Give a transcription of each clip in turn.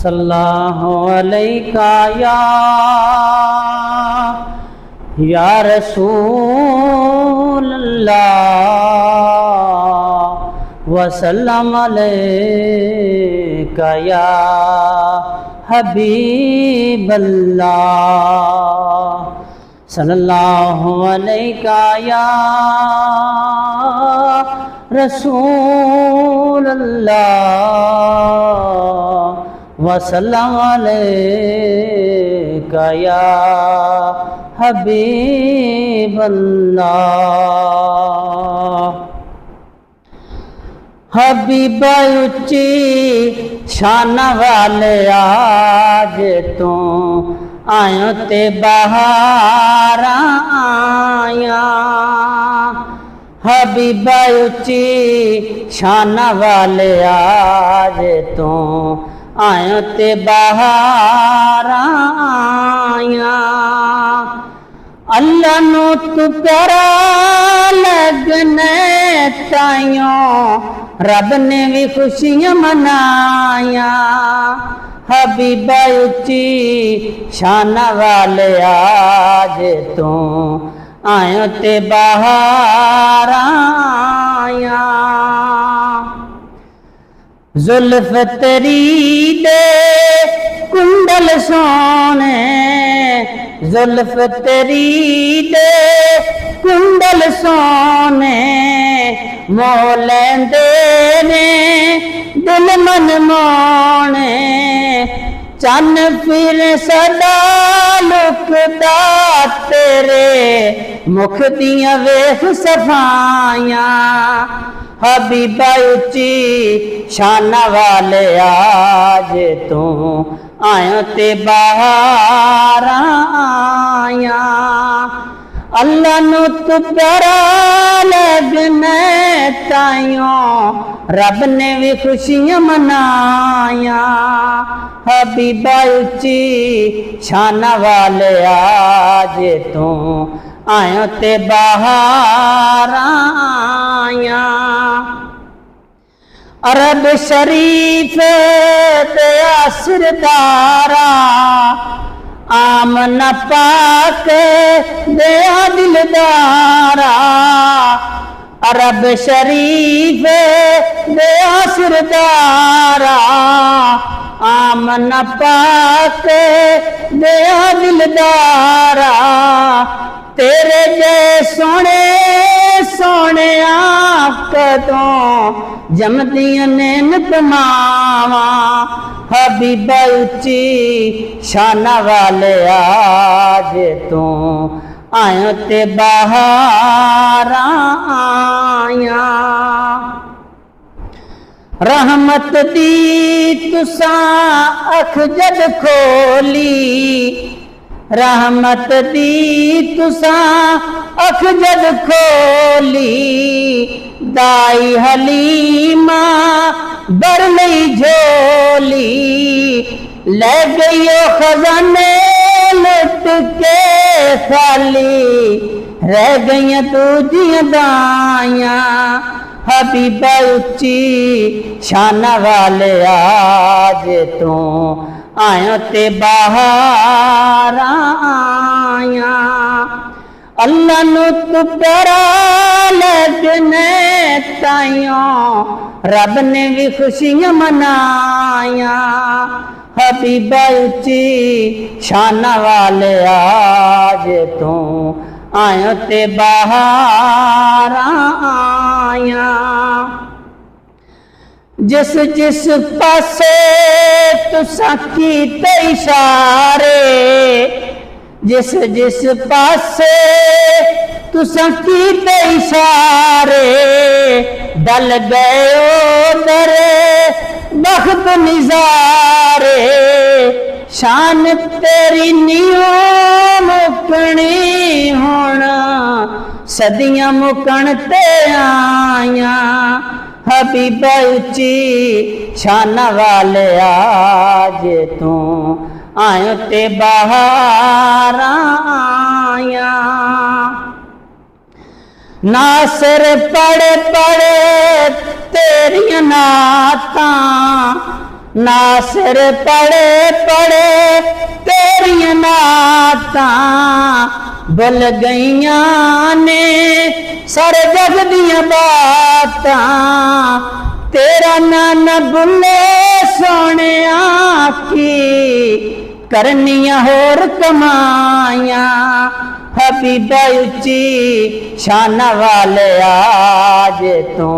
सल्लल्लाहु अलैका या रसूल अल्लाह वसल्लम अलैका या हबीब अल्लाह। सल्लल्लाहु अलैका या रसूल अल्लाह वसल्लम अलैका या हबीब अल्लाह। हबीबा उच्ची शान वाले आज तू आयो ते बहार आया। हबीबा उच्ची शान वाले आज तू आयो ते बहार आया। अल्लाह नू तू प्यारा लगने ताइयों रब ने भी खुशियां मनाया। हबीबा उच्ची शान वाले आज तू आयो ते बहार आया। जुल्फ तेरी दे कुंडल सोने, जुल्फ तेरी दे कुंडल सोने मोह लेंदे ने दिल मन मोने। चन फिर सदा लुकदा तेरे मुख दियां वेख सफाइयां। हबीबा उच्ची शान वाले आज तू आयो ते बहार आया। अल्लाह नू तू प्यारा लगने ताइयों रब ने भी खुशियां मनाया। हबीबा उच्ची शान वाले आज तू आयो ते बहार आया। अरब शरीफ ते असरदारा आमना पाक दया दिलदारा। अरब शरीफ दया सरदारा आमना पाक दया दिलदारा। तेरे जे सोने सोने कदों जमदियां नैन तमावा। हबीबा उच्ची शान वाले आज तू आयो ते बहार आया। रहमत दी तुसा अख जद खोली, रहमत दी तुसा अख जद खोली। दाई हलीमा बर लई झोली, ले गई खजाने लुट के खाली। रह गई दूजियां दाइयां। हबीबा उच्ची शान वाले आज तू आयो ते बहार आया। अल्लाह नू तू प्यारा लगने ताइयों रब ने भी खुशियां मनाया। हबीबा उच्ची शान वाले आज तू आयो ते बहार आया। जिस जिस पासे तुसा कीते इशारे, जिस जिस पासे तुसा कीते इशारे डल गए उधर बख्त निजारे। शान तेरी नियो मुकनी होना सदियां मुकन ते आया। हबीबा उच्ची शान वाले आज तू आयो ते बहार आया। नासिर पढ़े पढ़े तेरियां नातां नासिर पढ़े पढ़े तेरियां नातां भुल गईयां ने सारे जग दियां बातां तेरा नाना भुले सोने की करनियां होर कमाइयां हबीबा उच्ची शाना वाले आज तू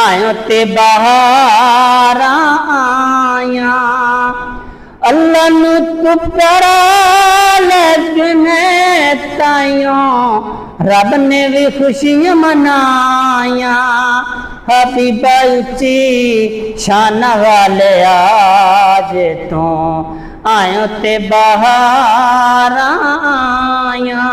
आयो ते बाहर आया अल्लाह नु तू प्यारा लगने ताइयों रब ने भी खुशियां मनाया हबीबा उच्ची शान वाले आज तू आयो ते बाहर आया।